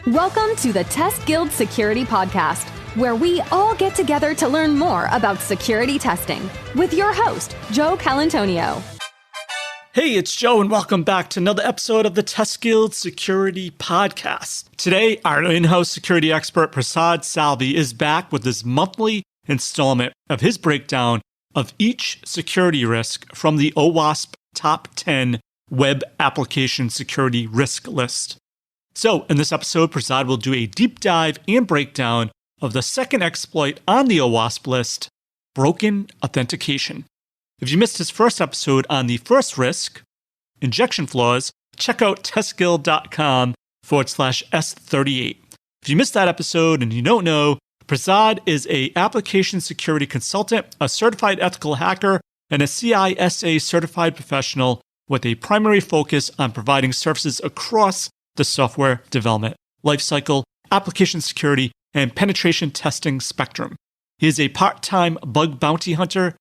Welcome to the Test Guild Security Podcast, where we all get together to learn more about security testing with your host, Joe Calantonio. Hey, it's Joe, and welcome back to another episode of the Test Guild Security Podcast. Today, our in-house security expert, Prasad Salvi, is back with this monthly installment of his breakdown of each security risk from the OWASP Top 10 Web Application Security Risk List. So, in this episode, Prasad will do a deep dive and breakdown of the second exploit on the OWASP list, broken authentication. If you missed his first episode on the first risk, injection flaws, check out testguild.com/S38. If you missed that episode and you don't know, Prasad is an application security consultant, a certified ethical hacker, and a CISA certified professional with a primary focus on providing services across the software development lifecycle, application security, and penetration testing spectrum. He is a part-time bug bounty hunter.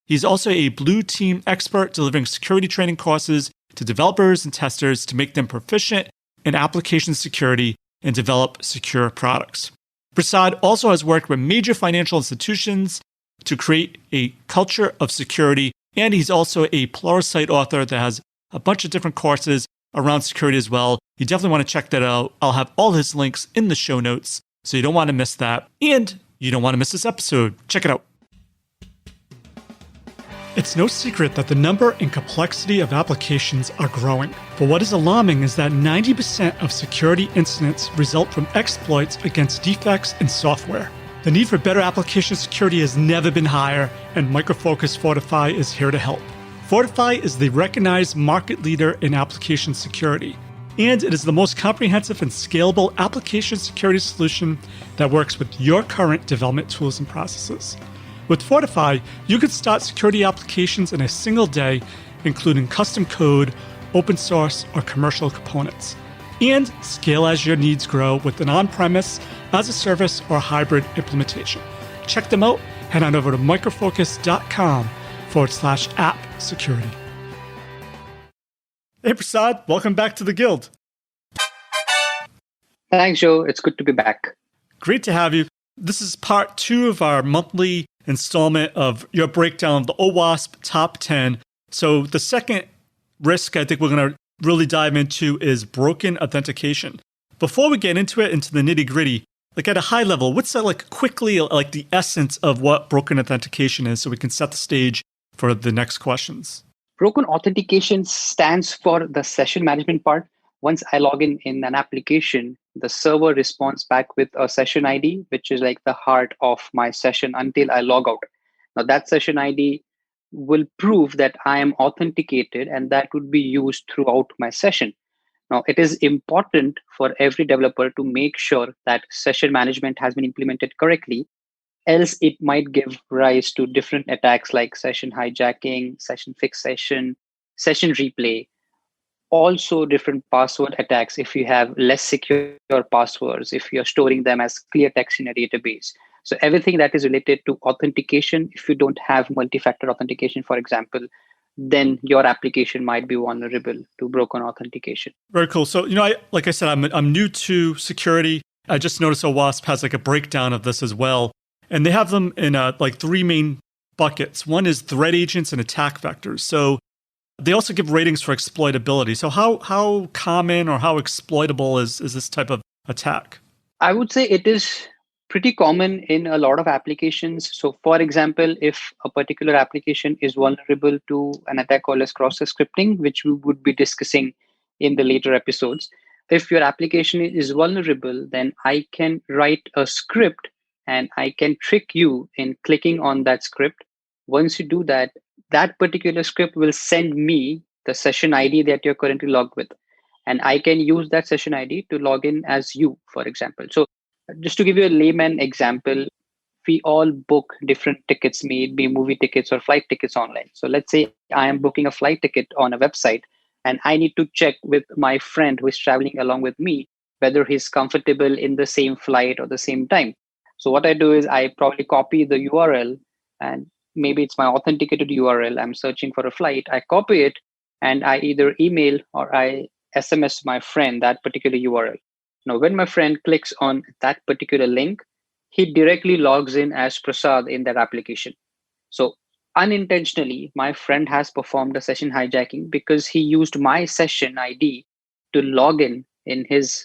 He's also a blue team expert delivering security training courses to developers and testers to make them proficient in application security and develop secure products. Prasad also has worked with major financial institutions to create a culture of security, and he's also a Pluralsight author that has a bunch of different courses around security as well. You definitely want to check that out. I'll have all his links in the show notes, so you don't want to miss that. And you don't want to miss this episode. Check it out. It's no secret that the number and complexity of applications are growing. But what is alarming is that 90% of security incidents result from exploits against defects in software. The need for better application security has never been higher, and Micro Focus Fortify is here to help. Fortify is the recognized market leader in application security, and it is the most comprehensive and scalable application security solution that works with your current development tools and processes. With Fortify, you can start security applications in a single day, including custom code, open source, or commercial components, and scale as your needs grow with an on-premise, as-a-service, or hybrid implementation. Check them out. Head on over to microfocus.com/app security. Hey, Prasad, welcome back to the Guild. Thanks, Joe. It's good to be back. Great to have you. This is part 2 of our monthly installment of your breakdown of the OWASP Top 10. So the second risk I think we're going to really dive into is broken authentication. Before we get into it, into the nitty-gritty, like at a high level, what's that quickly the essence of what broken authentication is so we can set the stage for the next questions? Broken authentication stands for the session management part. Once I log in an application, the server responds back with a session ID, which is like the heart of my session until I log out. Now that session ID will prove that I am authenticated, and that would be used throughout my session. Now, it is important for every developer to make sure that session management has been implemented correctly, else it might give rise to different attacks like session hijacking, session fixation, session replay, also different password attacks if you have less secure passwords, if you're storing them as clear text in a database. So everything that is related to authentication, if you don't have multi-factor authentication, for example, then your application might be vulnerable to broken authentication. Very cool. So, like I said, I'm new to security. I just noticed OWASP has a breakdown of this as well. And they have them in 3 main buckets. One is threat agents and attack vectors. So they also give ratings for exploitability. So how common or how exploitable is this type of attack? I would say it is pretty common in a lot of applications. So for example, if a particular application is vulnerable to an attack called as cross-site scripting, which we would be discussing in the later episodes, if your application is vulnerable, then I can write a script and I can trick you in clicking on that script. Once you do that, that particular script will send me the session ID that you're currently logged with. And I can use that session ID to log in as you, for example. So just to give you a layman example, we all book different tickets, may it be movie tickets or flight tickets online. So let's say I am booking a flight ticket on a website and I need to check with my friend who is traveling along with me whether he's comfortable in the same flight or the same time. So what I do is I probably copy the URL, and maybe it's my authenticated URL. I'm searching for a flight. I copy it and I either email or I SMS my friend that particular URL. Now, when my friend clicks on that particular link, he directly logs in as Prasad in that application. So unintentionally, my friend has performed a session hijacking because he used my session ID to log in his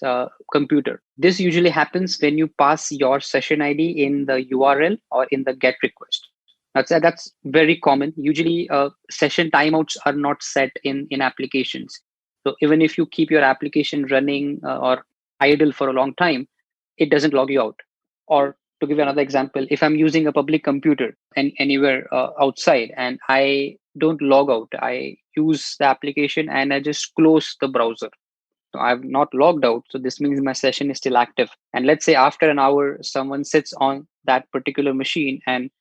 computer. This usually happens when you pass your session ID in the URL or in the GET request. That's very common. Usually, session timeouts are not set in applications. So even if you keep your application running or idle for a long time, it doesn't log you out. Or to give you another example, if I'm using a public computer and anywhere outside and I don't log out, I use the application and I just close the browser. So I've not logged out. So this means my session is still active. And let's say after an hour, someone sits on that particular machine and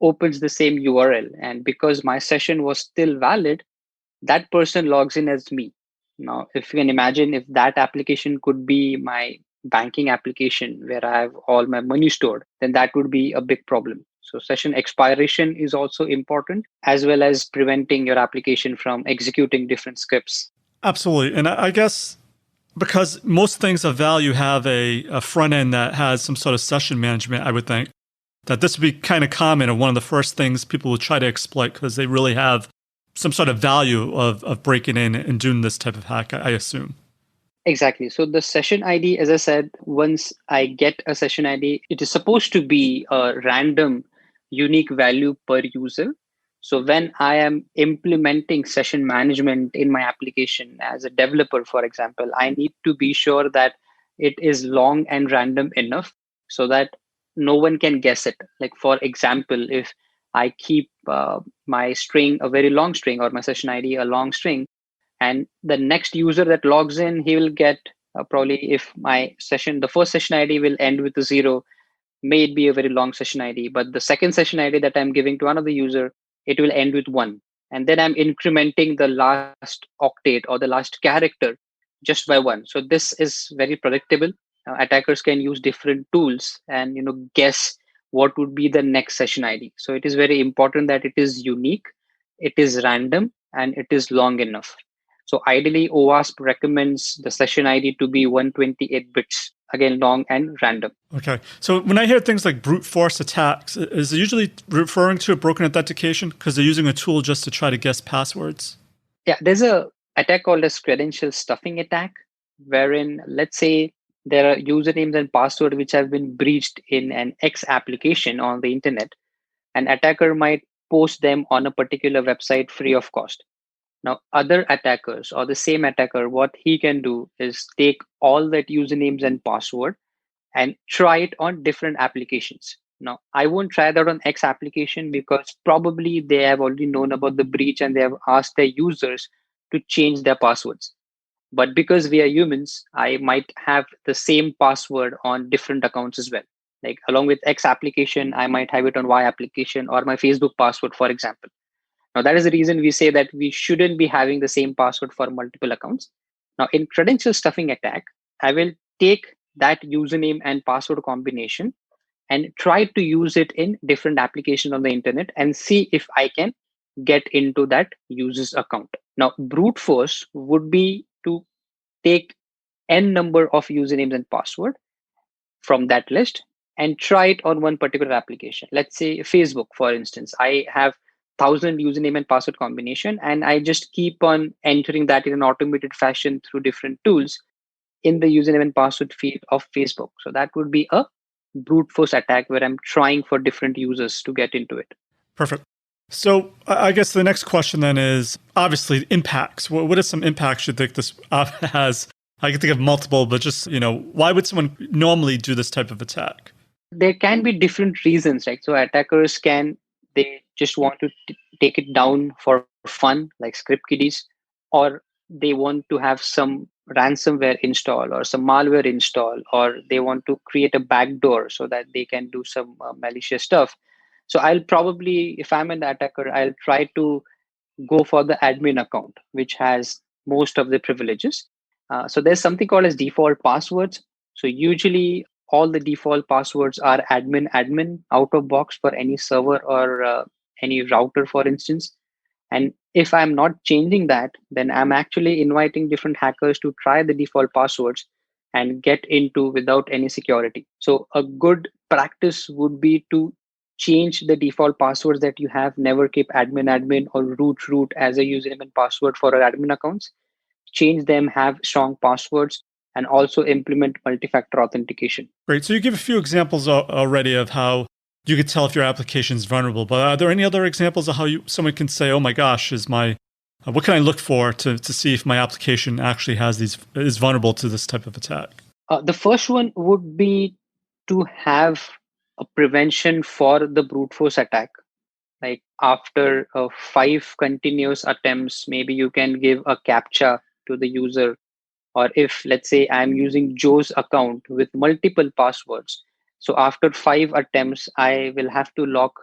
opens the same URL. And because my session was still valid, that person logs in as me. Now, if you can imagine, if that application could be my banking application where I have all my money stored, then that would be a big problem. So session expiration is also important, as well as preventing your application from executing different scripts. Absolutely. And I guess because most things of value have a front end that has some sort of session management, I would think that this would be kind of common and one of the first things people would try to exploit because they really have some sort of value of breaking in and doing this type of hack, I assume. Exactly. So the session ID, as I said, once I get a session ID, it is supposed to be a random unique value per user. So when I am implementing session management in my application as a developer, for example, I need to be sure that it is long and random enough so that no one can guess it. Like, for example, if I keep my string a very long string or my session ID a long string, and the next user that logs in, he will get probably, if my session, the first session ID will end with a 0, may it be a very long session ID, but the second session ID that I'm giving to another user, it will end with 1. And then I'm incrementing the last octet or the last character just by 1. So this is very predictable. Attackers can use different tools and guess what would be the next session ID. So it is very important that it is unique, it is random, and it is long enough. So ideally, OWASP recommends the session ID to be 128 bits, again, long and random. Okay. So when I hear things like brute force attacks, is it usually referring to a broken authentication because they're using a tool just to try to guess passwords? Yeah, there's a attack called as credential stuffing attack, wherein, let's say, there are usernames and password which have been breached in an X application on the internet. An attacker might post them on a particular website free of cost. Now, other attackers or the same attacker, what he can do is take all that usernames and password and try it on different applications. Now, I won't try that on X application because probably they have already known about the breach and they have asked their users to change their passwords. But because we are humans, I might have the same password on different accounts as well. Like, along with X application, I might have it on Y application or my Facebook password, for example. Now, that is the reason we say that we shouldn't be having the same password for multiple accounts. Now, in credential stuffing attack, I will take that username and password combination and try to use it in different applications on the internet and see if I can get into that user's account. Now, brute force would be to take n number of usernames and password from that list and try it on one particular application. Let's say Facebook, for instance. I have 1,000 username and password combination, and I just keep on entering that in an automated fashion through different tools in the username and password field of Facebook. So that would be a brute force attack where I'm trying for different users to get into it. Perfect. So I guess the next question then is obviously impacts. What are some impacts you think this has? I can think of multiple, but just, why would someone normally do this type of attack? There can be different reasons, right? So attackers they just want to take it down for fun, like script kiddies, or they want to have some ransomware install or some malware install, or they want to create a backdoor so that they can do some malicious stuff. So I'll probably, if I'm an attacker, I'll try to go for the admin account, which has most of the privileges. So there's something called as default passwords. So usually all the default passwords are admin out of box for any server or any router, for instance. And if I'm not changing that, then I'm actually inviting different hackers to try the default passwords and get into without any security. So a good practice would be to change the default passwords that you have. Never keep admin or root as a username and password for our admin accounts. Change them, have strong passwords, and also implement multi-factor authentication. Great. So you give a few examples already of how you could tell if your application is vulnerable. But are there any other examples of how someone can say, "Oh my gosh, what can I look for to see if my application actually is vulnerable to this type of attack?" The first one would be to have a prevention for the brute force attack. Like after 5 continuous attempts, maybe you can give a captcha to the user. Or if, let's say, I'm using Joe's account with multiple passwords. So after 5 attempts, I will have to lock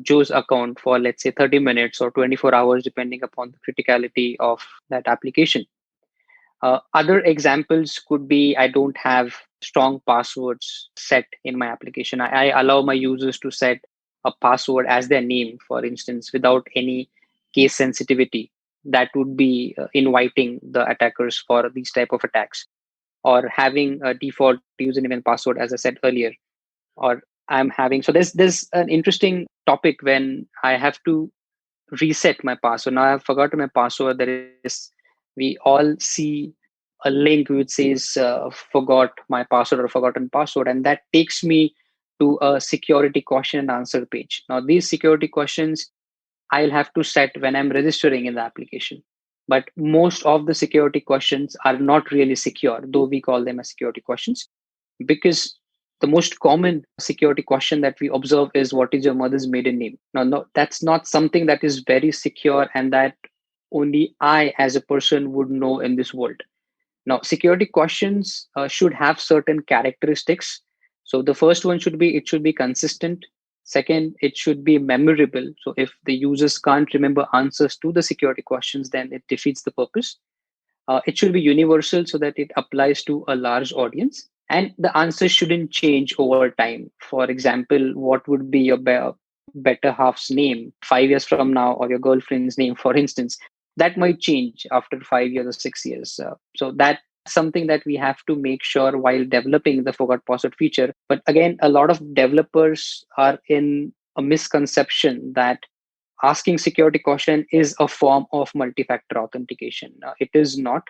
Joe's account for, let's say, 30 minutes or 24 hours, depending upon the criticality of that application. Other examples could be I don't have strong passwords set in my application. I allow my users to set a password as their name, for instance, without any case sensitivity. That would be inviting the attackers for these type of attacks, or having a default username and password, as I said earlier. Or I'm having, so there's an interesting topic when I have to reset my password. Now I've forgotten my password. We all see a link which says forgot my password or forgotten password, and that takes me to a security question and answer page. Now these security questions I'll have to set when I'm registering in the application. But most of the security questions are not really secure, though we call them as security questions, because the most common security question that we observe is, what is your mother's maiden name? Now, no, that's not something that is very secure and that only I as a person would know in this world. Now, security questions should have certain characteristics. So the first one should be, it should be consistent. Second, it should be memorable. So if the users can't remember answers to the security questions, then it defeats the purpose. It should be universal so that it applies to a large audience. And the answers shouldn't change over time. For example, what would be your better half's name 5 years from now, or your girlfriend's name, for instance? That might change after 5 years or 6 years. So that's something that we have to make sure while developing the forgot password feature. But again, a lot of developers are in a misconception that asking security question is a form of multi-factor authentication. It is not,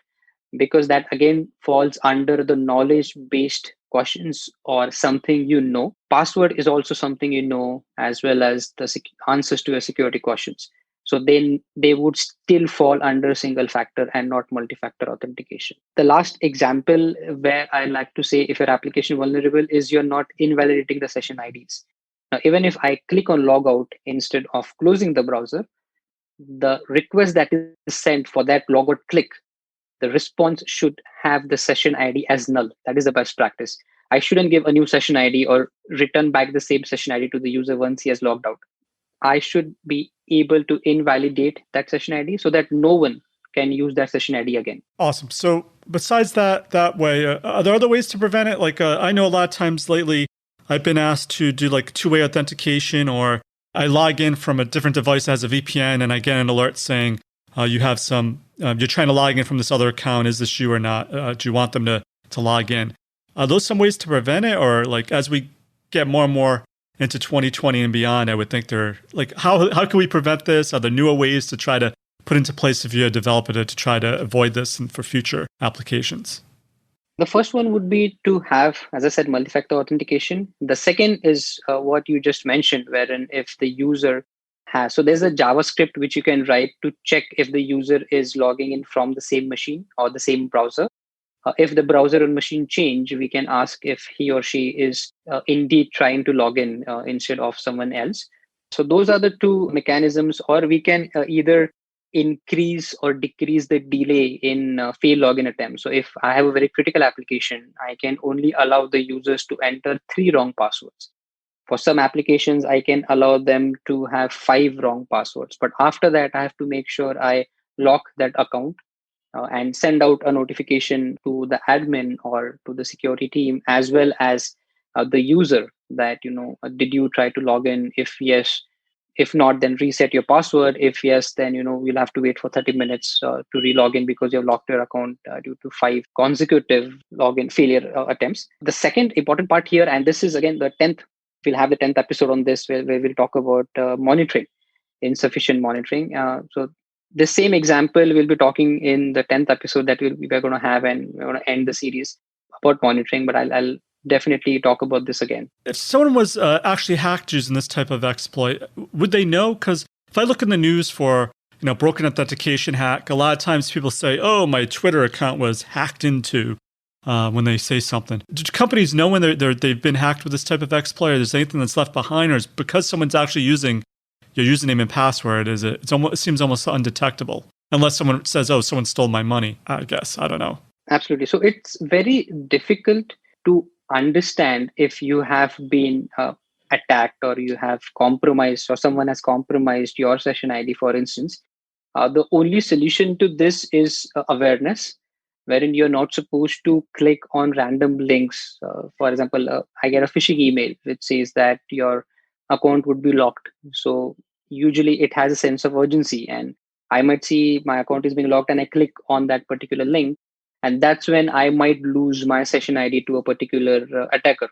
because that again falls under the knowledge based questions or something you know. Password is also something you know, as well as the answers to your security questions. So then they would still fall under single factor and not multi-factor authentication. The last example where I like to say if your application is vulnerable is you're not invalidating the session IDs. Now, even if I click on logout instead of closing the browser, the request that is sent for that logout click, the response should have the session ID as null. That is the best practice. I shouldn't give a new session ID or return back the same session ID to the user once he has logged out. I should be able to invalidate that session ID so that no one can use that session ID again. Awesome. So besides that way, are there other ways to prevent it? Like I know a lot of times lately, I've been asked to do like two-way authentication, or I log in from a different device that has a VPN and I get an alert saying you have you're trying to log in from this other account. Is this you or not? Do you want them to log in? Are those some ways to prevent it? Or like as we get more and more into 2020 and beyond, I would think they're like, how can we prevent this? Are there newer ways to try to put into place if you're a developer to try to avoid this and for future applications? The first one would be to have, as I said, multi-factor authentication. The second is what you just mentioned, wherein if the user has, so there's a JavaScript which you can write to check if the user is logging in from the same machine or the same browser. If the browser and machine change, we can ask if he or she is indeed trying to log in instead of someone else. So those are the two mechanisms, or we can either increase or decrease the delay in fail login attempts. So if I have a very critical application, I can only allow the users to enter 3 wrong passwords. For some applications, I can allow them to have 5 wrong passwords. But after that, I have to make sure I lock that account and send out a notification to the admin or to the security team, as well as the user that, did you try to log in? If yes, If not, then reset your password. If yes, then you'll have to wait for 30 minutes to re-log in because you've locked your account due to 5 consecutive login failure attempts. The second important part here, and this is again the 10th, we'll have the 10th episode on this where we'll talk about monitoring, insufficient monitoring. So the same example we'll be talking in the 10th episode that we're going to have, and we're going to end the series about monitoring, but I'll definitely talk about this again. If someone was actually hacked using this type of exploit, would they know? Because if I look in the news for broken authentication hack, a lot of times people say, "Oh, my Twitter account was hacked into," when they say something. Do companies know when they've been hacked with this type of exploit? Or there's anything that's left behind, or is because someone's actually using your username and password? It seems almost undetectable unless someone says, "Oh, someone stole my money." I guess I don't know. Absolutely. So it's very difficult to understand if you have been attacked or you have compromised or someone has compromised your session ID, for instance. The only solution to this is awareness, wherein you're not supposed to click on random links. For example, I get a phishing email which says that your account would be locked. So usually it has a sense of urgency, and I might see my account is being locked and I click on that particular link. And that's when I might lose my session ID to a particular attacker.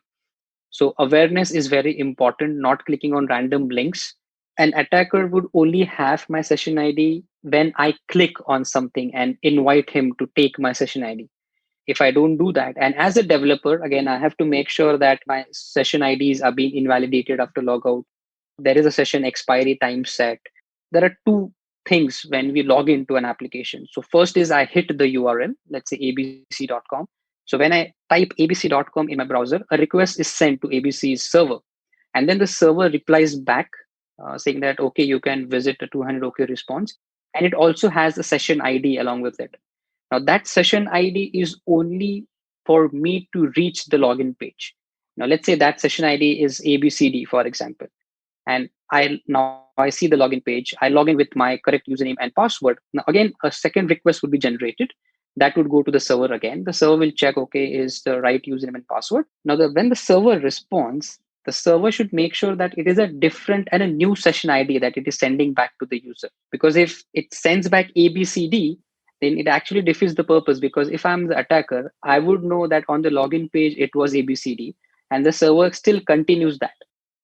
So awareness is very important, not clicking on random links. An attacker would only have my session ID when I click on something and invite him to take my session ID. If I don't do that, and as a developer, again, I have to make sure that my session IDs are being invalidated after logout. There is a session expiry time set. There are two things when we log into an application. So first is I hit the URL, let's say abc.com. So when I type abc.com in my browser, a request is sent to ABC's server. And then the server replies back saying that, okay, you can visit a 200 OK response. And it also has a session ID along with it. Now that session ID is only for me to reach the login page. Now let's say that session ID is ABCD, for example. And I see the login page. I log in with my correct username and password. Now, again, a second request would be generated. That would go to the server again. The server will check, okay, is the right username and password. Now, when the server responds, the server should make sure that it is a different and a new session ID that it is sending back to the user. Because if it sends back ABCD, then it actually defeats the purpose. Because if I'm the attacker, I would know that on the login page, it was ABCD, and the server still continues that.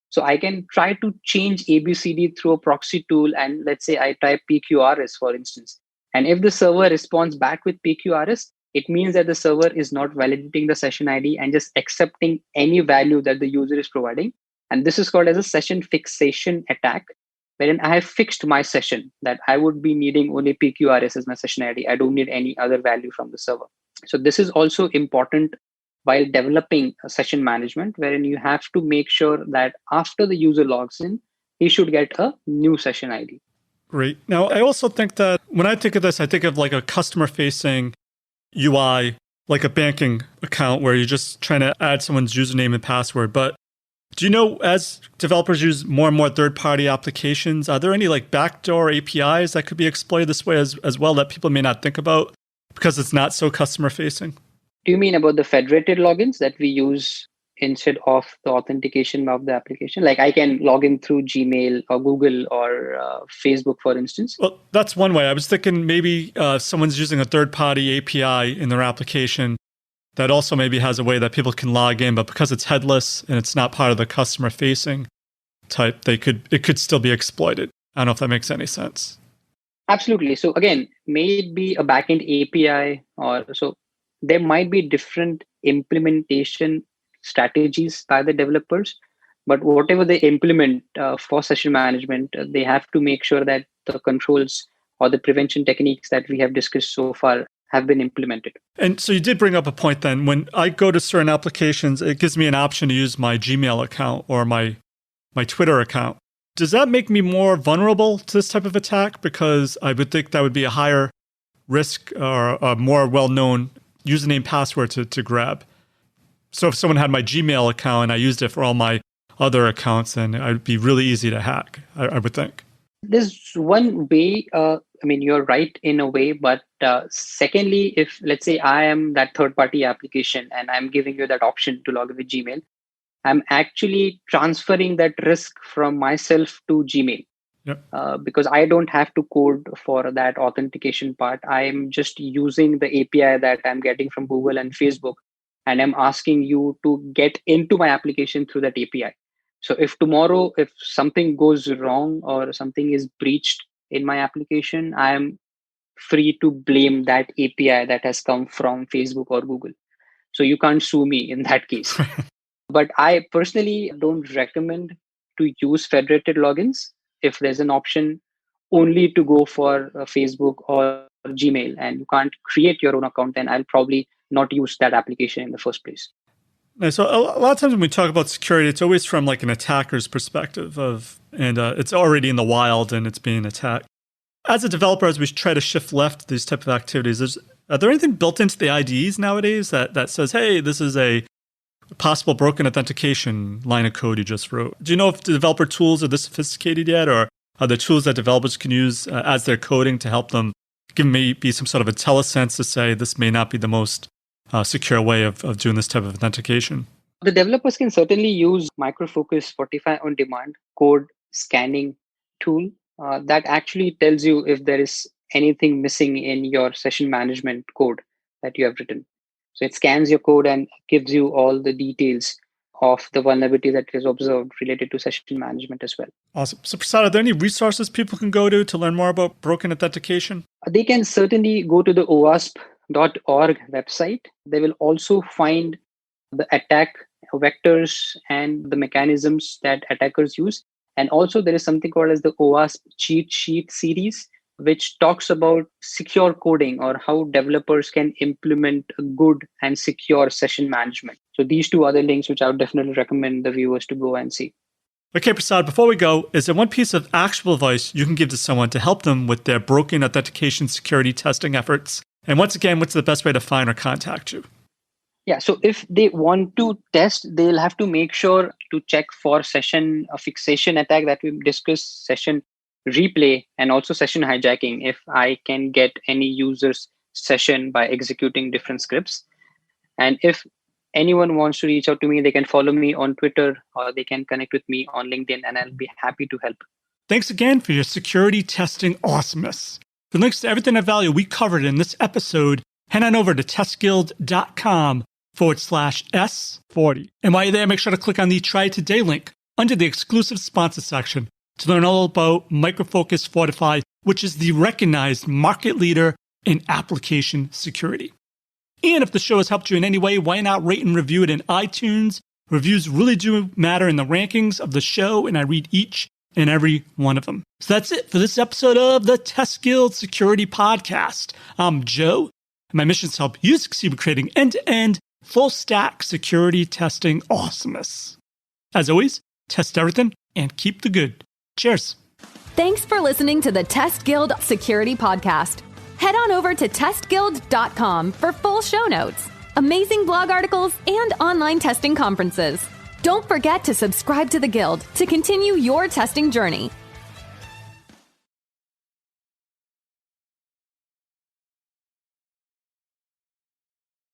So I can try to change ABCD through a proxy tool. And let's say I type PQRS, for instance. And if the server responds back with PQRS, it means that the server is not validating the session ID and just accepting any value that the user is providing. And this is called as a session fixation attack, wherein I have fixed my session that I would be needing only PQRS as my session ID. I don't need any other value from the server. So this is also important while developing a session management, wherein you have to make sure that after the user logs in, he should get a new session ID. Great. Now, I also think that when I think of this, I think of like a customer-facing UI, like a banking account where you're just trying to add someone's username and password. But do you know, as developers use more and more third-party applications, are there any like backdoor APIs that could be exploited this way as well that people may not think about because it's not so customer-facing? Do you mean about the federated logins that we use instead of the authentication of the application? Like I can log in through Gmail or Google or Facebook, for instance? Well, that's one way. I was thinking maybe someone's using a third-party API in their application that also maybe has a way that people can log in, but because it's headless and it's not part of the customer-facing type, it could still be exploited. I don't know if that makes any sense. Absolutely. So again, may it be a backend API or so. There might be different implementation strategies by the developers, but whatever they implement for session management, they have to make sure that the controls or the prevention techniques that we have discussed so far have been implemented. And so you did bring up a point then. When I go to certain applications, it gives me an option to use my Gmail account or my Twitter account. Does that make me more vulnerable to this type of attack? Because I would think that would be a higher risk or a more well-known username password to grab. So if someone had my Gmail account and I used it for all my other accounts, then it would be really easy to hack, I would think. There's one way, you're right in a way, but secondly, if let's say I am that third-party application and I'm giving you that option to log in with Gmail, I'm actually transferring that risk from myself to Gmail. because I don't have to code for that authentication part. I'm just using the API that I'm getting from Google and Facebook, and I'm asking you to get into my application through that API. So if tomorrow, if something goes wrong or something is breached in my application, I'm free to blame that API that has come from Facebook or Google. So you can't sue me in that case. But I personally don't recommend to use federated logins. If there's an option only to go for Facebook or Gmail and you can't create your own account, then I'll probably not use that application in the first place. So a lot of times when we talk about security, it's always from like an attacker's perspective and it's already in the wild and it's being attacked. As a developer, as we try to shift left these type of activities, are there anything built into the IDEs nowadays that says, hey, this is a possible broken authentication line of code you just wrote? Do you know if the developer tools are this sophisticated yet, or are there tools that developers can use as they're coding to help them give maybe some sort of IntelliSense to say this may not be the most secure way of doing this type of authentication? The developers can certainly use Micro Focus Fortify on demand code scanning tool that actually tells you if there is anything missing in your session management code that you have written. So it scans your code and gives you all the details of the vulnerability that is observed related to session management as well. Awesome. So Prasad, are there any resources people can go to learn more about broken authentication? They can certainly go to the OWASP.org website. They will also find the attack vectors and the mechanisms that attackers use. And also there is something called as the OWASP cheat sheet series, which talks about secure coding or how developers can implement a good and secure session management. So these two other links, which I would definitely recommend the viewers to go and see. Okay, Prasad, before we go, is there one piece of actual advice you can give to someone to help them with their broken authentication security testing efforts? And once again, what's the best way to find or contact you? Yeah, so if they want to test, they'll have to make sure to check for session fixation attack that we discussed, session replay, and also session hijacking if I can get any user's session by executing different scripts. And if anyone wants to reach out to me, they can follow me on Twitter or they can connect with me on LinkedIn, and I'll be happy to help. Thanks again for your security testing awesomeness. For links to everything of value we covered in this episode, head on over to testguild.com/S40. And while you're there, make sure to click on the Try Today link under the exclusive sponsor section to learn all about Micro Focus Fortify, which is the recognized market leader in application security. And if the show has helped you in any way, why not rate and review it in iTunes? Reviews really do matter in the rankings of the show, and I read each and every one of them. So that's it for this episode of the Test Guild Security Podcast. I'm Joe, and my mission is to help you succeed with creating end-to-end, full-stack security testing awesomeness. As always, test everything and keep the good. Cheers. Thanks for listening to the Test Guild Security Podcast. Head on over to testguild.com for full show notes, amazing blog articles, and online testing conferences. Don't forget to subscribe to the Guild to continue your testing journey.